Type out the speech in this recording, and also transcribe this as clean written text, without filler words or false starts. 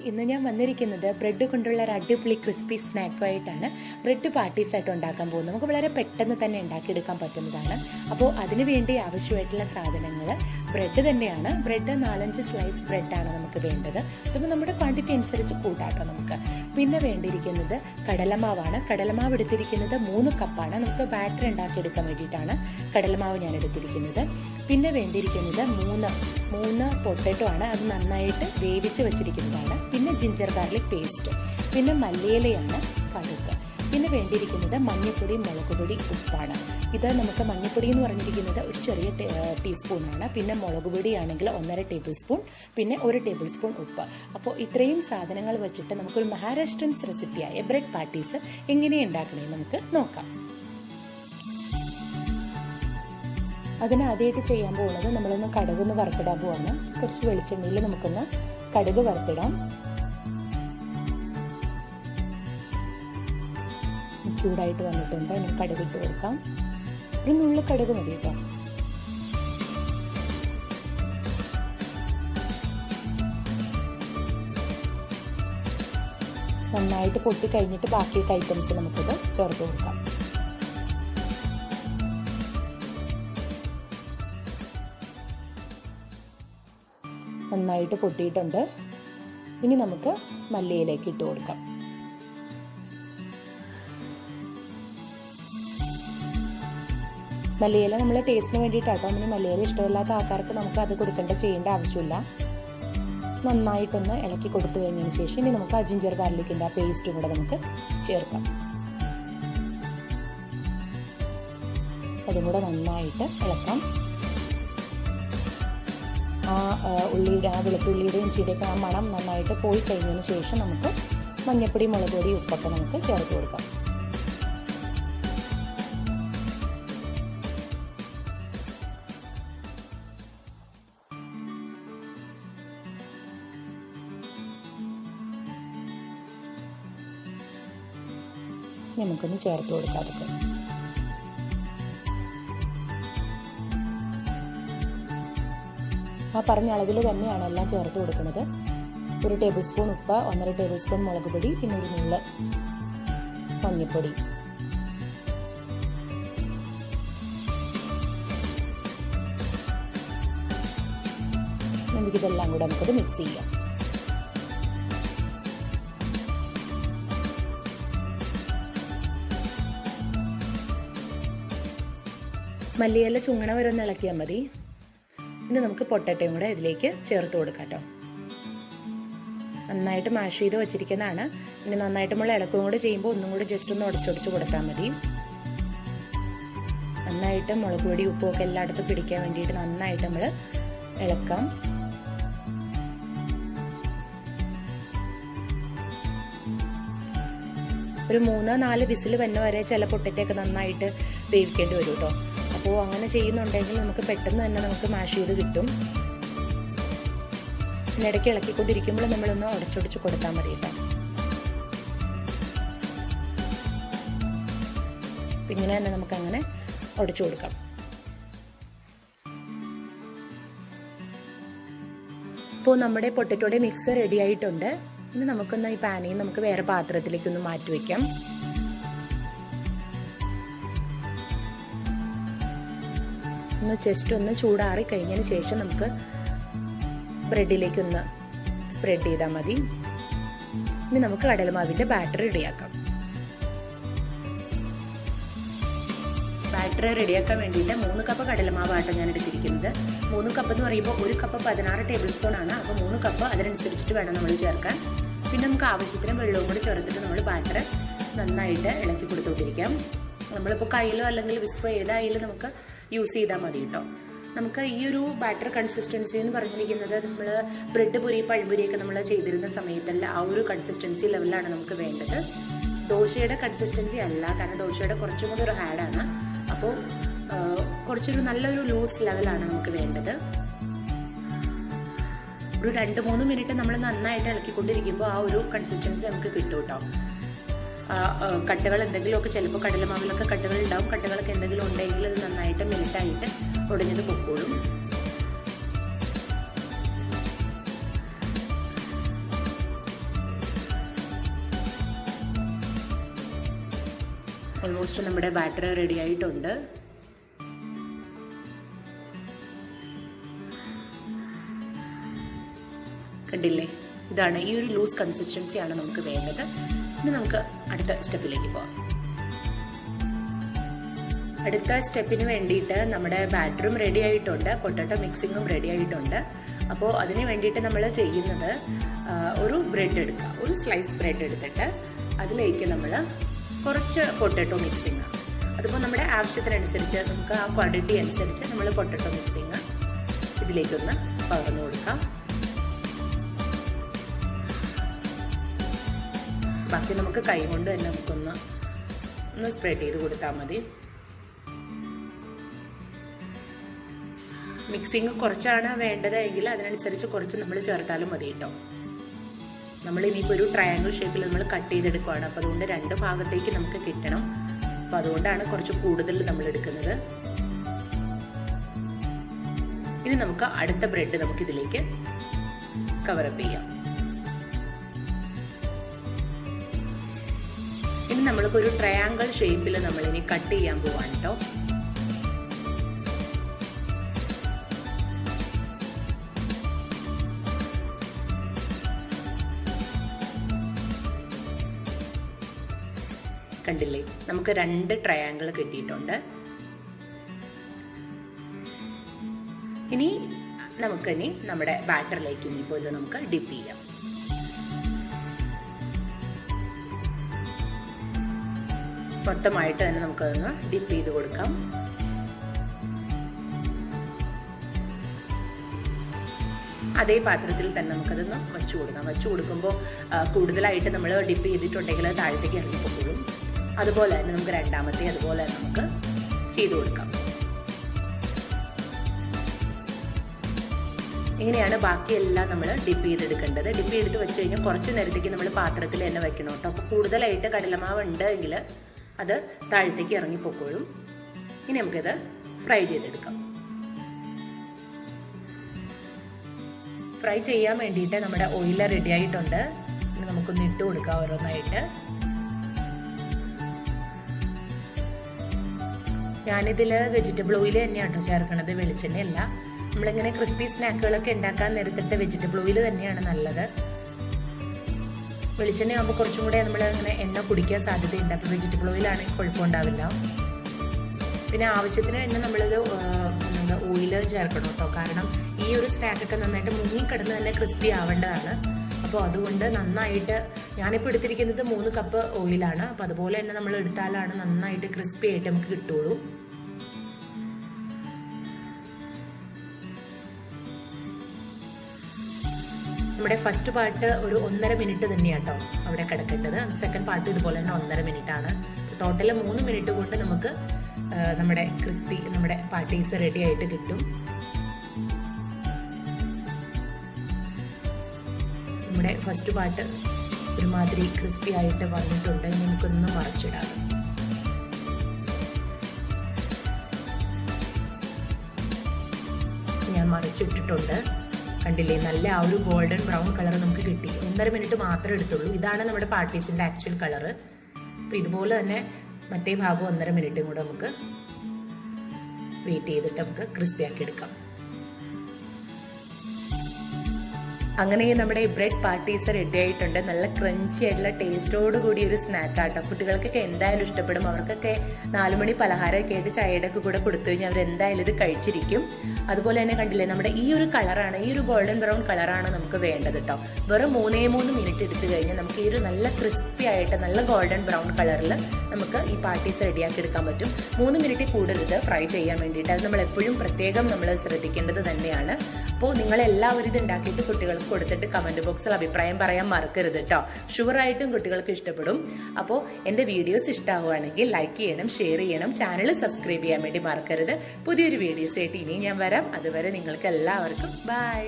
ഇന്ന് ഞാൻ വന്നിരിക്കുന്നത് ബ്രെഡ് കൊണ്ടുള്ള ഒരു അടിപൊളി ക്രിസ്പി സ്നാക്കുമായിട്ടാണ്. ബ്രെഡ് പാർട്ടീസ് ആയിട്ട് ഉണ്ടാക്കാൻ പോകുന്നത്. നമുക്ക് വളരെ പെട്ടെന്ന് തന്നെ ഉണ്ടാക്കിയെടുക്കാൻ പറ്റുന്നതാണ്. അപ്പോൾ അതിന് വേണ്ടി ആവശ്യമായിട്ടുള്ള സാധനങ്ങൾ ബ്രെഡ് തന്നെയാണ്. ബ്രെഡ് 4-5 സ്ലൈസ് ബ്രെഡാണ് നമുക്ക് വേണ്ടത്. ഇതിപ്പോൾ നമ്മുടെ ക്വാണ്ടിറ്റി അനുസരിച്ച് കൂട്ടാട്ടോ നമുക്ക്. പിന്നെ വേണ്ടിയിരിക്കുന്നത് കടലമാവാണ്. കടലമാവ് എടുത്തിരിക്കുന്നത് 3 കപ്പാണ്. നമുക്ക് ബാറ്റർ ഉണ്ടാക്കിയെടുക്കാൻ വേണ്ടിയിട്ടാണ് കടലമാവ് ഞാൻ എടുത്തിരിക്കുന്നത്. പിന്നെ വേണ്ടിയിരിക്കുന്നത് 3 പൊട്ടറ്റോ ആണ്. അത് നന്നായിട്ട് വേവിച്ച് വെച്ചിരിക്കുന്നതാണ്. പിന്നെ ജിഞ്ചർ ഗാർലിക് പേസ്റ്റ്, പിന്നെ മല്ലിയിലയാണ്, കടുക്. പിന്നെ വേണ്ടിയിരിക്കുന്നത് മഞ്ഞൾപ്പൊടി, മുളക് പൊടി, ഉപ്പാണ്. ഇത് നമുക്ക് മഞ്ഞൾപ്പൊടി എന്ന് പറഞ്ഞിരിക്കുന്നത് ഒരു ചെറിയ ടീസ്പൂണാണ്. പിന്നെ മുളക് പൊടിയാണെങ്കിൽ 1.5 ടേബിൾ സ്പൂൺ, പിന്നെ 1 ടേബിൾ സ്പൂൺ ഉപ്പ്. അപ്പോൾ ഇത്രയും സാധനങ്ങൾ വെച്ചിട്ട് നമുക്കൊരു മഹാരാഷ്ട്രൻസ് റെസിപ്പിയായ ബ്രെഡ് പാർട്ടീസ് എങ്ങനെ ഉണ്ടാക്കണമെന്ന് നമുക്ക് നോക്കാം. അതിന് ആദ്യമായിട്ട് ചെയ്യാൻ പോകുന്നത് നമ്മളൊന്ന് കടുകൊന്ന് വറുത്തിടാൻ പോവാണ്. കുറച്ച് വെളിച്ചെണ്ണയിൽ നമുക്കൊന്ന് കടുക് വറുത്തിടാം. ചൂടായിട്ട് വന്നിട്ടുണ്ട്. ഇനി കടുക് ഇട്ട് കൊടുക്കാം. ഒരു നുള്ളു കടുക് മതി കേട്ടോ. നന്നായിട്ട് പൊട്ടി കഴിഞ്ഞിട്ട് ബാക്കിയൊക്കെ ഐറ്റംസ് നമുക്കിത് ചേർത്ത് കൊടുക്കാം. നന്നായിട്ട് പൊട്ടിയിട്ടുണ്ട്. ഇനി നമുക്ക് മല്ലിയിലേക്ക് ഇട്ട് കൊടുക്കാം. മല്ലിയില നമ്മൾ ടേസ്റ്റിന് വേണ്ടിയിട്ടാട്ടോ. ഇനി മല്ലിയില ഇഷ്ടമില്ലാത്ത ആൾക്കാർക്ക് നമുക്ക് അത് ചെയ്യേണ്ട ആവശ്യമില്ല. നന്നായിട്ടൊന്ന് ഇളക്കി കൊടുത്തു കഴിഞ്ഞതിന് ശേഷം ഇനി നമുക്ക് ആ ജിഞ്ചർ ഗാർലിക്കിൻ്റെ ആ പേസ്റ്റും കൂടെ നമുക്ക് ചേർക്കാം. അതും കൂടെ നന്നായിട്ട് ഇളക്കാം. വെളുത്തുള്ളിയുടെയും ഇഞ്ചിയുടെയൊക്കെ ആ മണം നന്നായിട്ട് പോയി കഴിഞ്ഞതിന് ശേഷം നമുക്ക് മഞ്ഞൾപ്പൊടി, മുളക് പൊടി, ഉപ്പൊക്കെ നമുക്ക് ചേർത്ത് കൊടുക്കാം. നമുക്കൊന്ന് ചേർത്ത് കൊടുക്കാം. അതൊക്കെ ആ പറഞ്ഞ അളവിൽ തന്നെയാണ് എല്ലാം ചേർത്ത് കൊടുക്കുന്നത്. 1 ടേബിൾ സ്പൂൺ ഉപ്പ്, 1.5 ടേബിൾ സ്പൂൺ മുളക് പൊടി, പിന്നെ 1 നുള്ള് മഞ്ഞൾപ്പൊടി. നമുക്കിതെല്ലാം കൂടെ നമുക്കത് മിക്സ് ചെയ്യാം. മല്ലിയില ചുങ്ങണ വരെ ഒന്ന് ഇളക്കിയാൽ മതി. ഇനി നമുക്ക് പൊട്ടറ്റയും കൂടെ ഇതിലേക്ക് ചേർത്ത് കൊടുക്കാം കേട്ടോ. നന്നായിട്ട് മാഷ് ചെയ്ത് വെച്ചിരിക്കുന്നതാണ്. ഇനി നന്നായിട്ട് നമ്മൾ ഇളക്കുകയും കൂടെ ചെയ്യുമ്പോൾ ഒന്നും കൂടെ ജസ്റ്റ് ഒന്ന് ഉടച്ചൊടിച്ച് കൊടുത്താൽ മതി. നന്നായിട്ട് മുളക് പൊടി, ഉപ്പും ഒക്കെ എല്ലായിടത്തും പിടിക്കാൻ വേണ്ടിയിട്ട് നന്നായിട്ട് നമ്മൾ ഇളക്കാം. ഒരു 3-4 വിസിൽ വന്ന വരെ ചില പൊട്ടറ്റയൊക്കെ നന്നായിട്ട് വേവിക്കേണ്ടി വരും കേട്ടോ. അപ്പോൾ അങ്ങനെ ചെയ്യുന്നുണ്ടെങ്കിൽ നമുക്ക് പെട്ടെന്ന് തന്നെ നമുക്ക് മാഷ് ചെയ്ത് കിട്ടും. പിന്നെ ഇടയ്ക്ക് ഇളക്കിക്കൊണ്ടിരിക്കുമ്പോൾ നമ്മളൊന്ന് ഉടച്ചൊടിച്ച് കൊടുത്താൽ മതി കേട്ടോ. ഇങ്ങനെ തന്നെ നമുക്കങ്ങനെ ഉടച്ചു കൊടുക്കാം. ഇപ്പോൾ നമ്മുടെ പൊട്ടറ്റോയുടെ മിക്സ് റെഡി ആയിട്ടുണ്ട്. ഇനി നമുക്കൊന്ന് ഈ പാനിൽ നമുക്ക് വേറെ പാത്രത്തിലേക്കൊന്ന് മാറ്റി വയ്ക്കാം. ഒന്ന് ജസ്റ്റ് ഒന്ന് ചൂടാറി കഴിഞ്ഞതിന് ശേഷം നമുക്ക് ബ്രെഡിലേക്കൊന്ന് സ്പ്രെഡ് ചെയ്താൽ മതി. ഇനി നമുക്ക് കടലമാവിൻ്റെ ബാറ്റർ റെഡിയാക്കാം. ബാറ്റർ റെഡിയാക്കാൻ വേണ്ടിയിട്ട് 3 കപ്പ് കടലമാവാട്ടോ ഞാൻ എടുത്തിരിക്കുന്നത്. 3 കപ്പ് എന്ന് പറയുമ്പോൾ 1 കപ്പ് 16 ടേബിൾ സ്പൂൺ ആണ്. അപ്പോൾ 3 കപ്പ് അതിനനുസരിച്ചിട്ട് വേണം നമ്മൾ ചേർക്കാൻ. പിന്നെ നമുക്ക് ആവശ്യത്തിന് വെള്ളവും കൂടി ചേർത്തിട്ട് നമ്മൾ ബാറ്റർ നന്നായിട്ട് ഇളക്കി കൊടുത്തുകൊണ്ടിരിക്കാം. നമ്മളിപ്പോൾ കയ്യിലോ അല്ലെങ്കിൽ വിസ്കോ ഏതായാലും നമുക്ക് യൂസ് ചെയ്താൽ മതി കേട്ടോ. നമുക്ക് ഈ ഒരു ബാറ്റർ കൺസിസ്റ്റൻസി എന്ന് പറഞ്ഞിരിക്കുന്നത് നമ്മൾ ബ്രെഡ് പൊരി, പഴംപൊരിയൊക്കെ നമ്മൾ ചെയ്തിരുന്ന സമയത്തല്ല ആ ഒരു കൺസിസ്റ്റൻസി ലെവലാണ് നമുക്ക് വേണ്ടത്. ദോശയുടെ കൺസിസ്റ്റൻസി അല്ല, കാരണം ദോശയുടെ കുറച്ചും കൂടി ഒരു ഹാർഡാണ്. അപ്പോൾ കുറച്ചൊരു നല്ലൊരു ലൂസ് ലെവലാണ് നമുക്ക് വേണ്ടത്. ഒരു 2-3 മിനിറ്റ് നമ്മൾ നന്നായിട്ട് ഇളക്കിക്കൊണ്ടിരിക്കുമ്പോൾ ആ ഒരു കൺസിസ്റ്റൻസി നമുക്ക് കിട്ടും കേട്ടോ. കട്ടകൾ എന്തെങ്കിലുമൊക്കെ ചിലപ്പോൾ കടലമാവിലൊക്കെ കട്ടകൾ ഉണ്ടാവും. കട്ടകളൊക്കെ എന്തെങ്കിലും ഉണ്ടെങ്കിൽ അത് നന്നായിട്ട് മെൽറ്റായിട്ട് ഉടഞ്ഞത് പൊക്കോളും. ഓൾമോസ്റ്റ് നമ്മുടെ ബാറ്റർ റെഡി ആയിട്ടുണ്ട്. കണ്ടില്ലേ, ഇതാണ് ഈ ഒരു ലൂസ് കൺസിസ്റ്റൻസിയാണ് നമുക്ക് വേണ്ടത്. ഇനി നമുക്ക് അടുത്ത സ്റ്റെപ്പിലേക്ക് പോവാം. അടുത്ത സ്റ്റെപ്പിന് വേണ്ടിയിട്ട് നമ്മുടെ ബാറ്ററും റെഡി ആയിട്ടുണ്ട്, പൊട്ടറ്റോ മിക്സിങ്ങും റെഡി ആയിട്ടുണ്ട്. അപ്പോൾ അതിന് വേണ്ടിയിട്ട് നമ്മൾ ചെയ്യുന്നത് ഒരു ബ്രെഡ് എടുക്കുക, ഒരു സ്ലൈസ് ബ്രെഡ് എടുത്തിട്ട് അതിലേക്ക് നമ്മൾ കുറച്ച് പൊട്ടറ്റോ മിക്സിങ്, അതിപ്പോൾ നമ്മുടെ ആവശ്യത്തിനനുസരിച്ച് നമുക്ക് ആ ക്വാണ്ടിറ്റി അനുസരിച്ച് നമ്മൾ പൊട്ടറ്റോ മിക്സിങ് ഇതിലേക്കൊന്ന് പകർന്നു കൊടുക്കാം. ബാക്കി നമുക്ക് കൈ കൊണ്ട് തന്നെ നമുക്കൊന്ന് സ്പ്രെഡ് ചെയ്ത് കൊടുത്താൽ മതി. മിക്സിങ് കുറച്ചാണ് വേണ്ടത് എങ്കിൽ അതിനനുസരിച്ച് കുറച്ച് നമ്മൾ ചേർത്താലും മതി കേട്ടോ. നമ്മൾ ഇനിയിപ്പോൾ ഒരു ട്രയാങ്കിൾ ഷേപ്പിൽ നമ്മൾ കട്ട് ചെയ്തെടുക്കുകയാണ്. അപ്പോൾ അതുകൊണ്ട് 2 ഭാഗത്തേക്ക് നമുക്ക് കിട്ടണം. അപ്പോൾ അതുകൊണ്ടാണ് കുറച്ച് കൂടുതൽ നമ്മൾ എടുക്കുന്നത്. ഇനി നമുക്ക് അടുത്ത ബ്രെഡ് നമുക്ക് ഇതിലേക്ക് കവറപ്പ് ചെയ്യാം. ഇനി നമ്മൾക്ക് ഒരു ട്രയാങ്കിൾ ഷേപ്പിൽ നമ്മൾ ഇനി കട്ട് ചെയ്യാൻ പോവാണ് കേട്ടോ. കണ്ടില്ലേ, നമുക്ക് 2 ട്രയാങ്കിൾ കിട്ടിയിട്ടുണ്ട്. ഇനി നമുക്കിനി നമ്മുടെ ബാറ്ററിലേക്ക് ഇനിയിപ്പോൾ ഇത് നമുക്ക് ഡിപ്പ് ചെയ്യാം. മൊത്തമായിട്ട് തന്നെ നമുക്കതൊന്ന് ഡിപ്പ് ചെയ്ത് കൊടുക്കാം. അതേ പാത്രത്തിൽ തന്നെ നമുക്കതൊന്ന് വച്ചു കൊടുക്കാം. വച്ചു കൊടുക്കുമ്പോൾ കൂടുതലായിട്ട് നമ്മൾ ഡിപ്പ് ചെയ്തിട്ടുണ്ടെങ്കിൽ താഴത്തേക്ക് ഇറങ്ങിപ്പോകും. അതുപോലെ തന്നെ നമുക്ക് രണ്ടാമത്തെ അതുപോലെ തന്നെ നമുക്ക് ചെയ്തു കൊടുക്കാം. ഇങ്ങനെയാണ് ബാക്കിയെല്ലാം നമ്മൾ ഡിപ്പ് ചെയ്തെടുക്കേണ്ടത്. ഡിപ്പ് ചെയ്തിട്ട് വെച്ച് കഴിഞ്ഞാൽ കുറച്ച് നേരത്തേക്ക് നമ്മൾ പാത്രത്തിൽ തന്നെ വെക്കണം കേട്ടോ. അപ്പോൾ കൂടുതലായിട്ട് കടലമാവ് ഉണ്ട് എങ്കിൽ അത് താഴത്തേക്ക് ഇറങ്ങിപ്പോക്കോളും. ഇനി നമുക്കിത് ഫ്രൈ ചെയ്തെടുക്കാം. ഫ്രൈ ചെയ്യാൻ വേണ്ടിയിട്ട് നമ്മുടെ ഓയിൽ റെഡി ആയിട്ടുണ്ട്. ഇനി നമുക്കൊന്ന് ഇട്ട് കൊടുക്കാം ഓരോന്നായിട്ട്. ഞാനിതിൽ വെജിറ്റബിൾ ഓയിൽ തന്നെയാണ് ചേർക്കണത്, വെളിച്ചെണ്ണയല്ല. നമ്മളിങ്ങനെ ക്രിസ്പി സ്നാക്കുകളൊക്കെ ഉണ്ടാക്കാൻ നേരത്തിട്ട് വെജിറ്റബിൾ ഓയിൽ തന്നെയാണ് നല്ലത്. വെളിച്ചെണ്ണ ആകുമ്പോൾ കുറച്ചും കൂടെ നമ്മൾ അങ്ങനെ എണ്ണ കുടിക്കാൻ സാധ്യതയുണ്ട്. അപ്പോൾ വെജിറ്റബിൾ ഓയിലാണെങ്കിൽ കുഴപ്പമുണ്ടാവില്ല. പിന്നെ ആവശ്യത്തിന് തന്നെ നമ്മളിത് ഓയിൽ ചേർക്കണം കേട്ടോ. കാരണം ഈ ഒരു സ്നാക്കൊക്കെ നന്നായിട്ട് മുങ്ങിക്കിടന്ന് തന്നെ ക്രിസ്പി ആവേണ്ടതാണ്. അപ്പോൾ അതുകൊണ്ട് നന്നായിട്ട് ഞാനിപ്പോൾ എടുത്തിരിക്കുന്നത് 3 കപ്പ് ഓയിലാണ്. അപ്പോൾ അതുപോലെ തന്നെ നമ്മൾ എടുത്താലാണ് നന്നായിട്ട് ക്രിസ്പി ആയിട്ട് നമുക്ക് കിട്ടുള്ളൂ. നമ്മുടെ ഫസ്റ്റ് പാർട്ട് ഒരു 1.5 മിനിറ്റ് തന്നെയാണ് കേട്ടോ അവിടെ കിടക്കേണ്ടത്. സെക്കൻഡ് പാർട്ട് ഇതുപോലെ തന്നെ 1.5 മിനിറ്റ് ആണ്. ടോട്ടൽ 3 മിനിറ്റ് കൊണ്ട് നമുക്ക് നമ്മുടെ ക്രിസ്പി നമ്മുടെ പാർട്ടീസ് റെഡി ആയിട്ട് കിട്ടും. നമ്മുടെ ഫസ്റ്റ് പാർട്ട് ഒരുമാതിരി ക്രിസ്പി ആയിട്ട് വന്നിട്ടുണ്ട്. ഇനി നമുക്കൊന്ന് മറിച്ചിടാം. ഞാൻ മറിച്ചിട്ടിട്ടുണ്ട്. കണ്ടില്ലേ, നല്ല ആ ഒരു ഗോൾഡൻ ബ്രൗൺ കളർ നമുക്ക് കിട്ടി. 1.5 മിനിറ്റ് മാത്രമേ എടുത്തുള്ളൂ. ഇതാണ് നമ്മുടെ പാർട്ടീസിന്റെ ആക്ച്വൽ കളർ. അപ്പൊ ഇതുപോലെ തന്നെ മറ്റേ ഭാഗം 1.5 മിനിറ്റും കൂടെ നമുക്ക് വെയിറ്റ് ചെയ്തിട്ട് നമുക്ക് ക്രിസ്പി ആക്കി എടുക്കാം. അങ്ങനെ നമ്മുടെ ഈ ബ്രെഡ് പാർട്ടീസ് റെഡി ആയിട്ടുണ്ട്. നല്ല ക്രഞ്ചി ആയിട്ടുള്ള ടേസ്റ്റോട് കൂടി ഒരു സ്നാക്ക് ആട്ടോ. കുട്ടികൾക്കൊക്കെ എന്തായാലും ഇഷ്ടപ്പെടും. അവർക്കൊക്കെ 4 മണി പലഹാരമൊക്കെ ആയിട്ട് ചായയുടെ ഒക്കെ കൂടെ കൊടുത്തു കഴിഞ്ഞാൽ അവർ എന്തായാലും ഇത് കഴിച്ചിരിക്കും. അതുപോലെ തന്നെ കണ്ടില്ലേ, നമ്മുടെ ഈ ഒരു കളറാണ്, ഈ ഒരു ഗോൾഡൻ ബ്രൗൺ കളറാണ് നമുക്ക് വേണ്ടത് കേട്ടോ. വെറും 3 മിനിറ്റ് എടുത്തു കഴിഞ്ഞാൽ നമുക്ക് ഈ ഒരു നല്ല ക്രിസ്പി ആയിട്ട് നല്ല ഗോൾഡൻ ബ്രൗൺ കളറിൽ നമുക്ക് ഈ പാർട്ടീസ് റെഡിയാക്കി എടുക്കാൻ പറ്റും. 3 മിനിറ്റ് കൂടുതൽ ഫ്രൈ ചെയ്യാൻ വേണ്ടിയിട്ട് അത് നമ്മൾ എപ്പോഴും പ്രത്യേകം നമ്മൾ ശ്രദ്ധിക്കേണ്ടത് തന്നെയാണ്. അപ്പോൾ നിങ്ങളെല്ലാവരും ഇത് ഉണ്ടാക്കിയിട്ട് കുട്ടികൾക്ക് കൊടുത്തിട്ട് കമന്റ് ബോക്സിൽ അഭിപ്രായം പറയാൻ മറക്കരുത് കേട്ടോ. ഷുവറായിട്ടും കുട്ടികൾക്ക് ഇഷ്ടപ്പെടും. അപ്പോൾ എൻ്റെ വീഡിയോസ് ഇഷ്ടമാവുകയാണെങ്കിൽ ലൈക്ക് ചെയ്യണം, ഷെയർ ചെയ്യണം, ചാനൽ സബ്സ്ക്രൈബ് ചെയ്യാൻ വേണ്ടി മറക്കരുത്. പുതിയൊരു വീഡിയോസ് ആയിട്ട് ഇനി ഞാൻ വരാം. അതുവരെ നിങ്ങൾക്ക് എല്ലാവർക്കും ബൈ.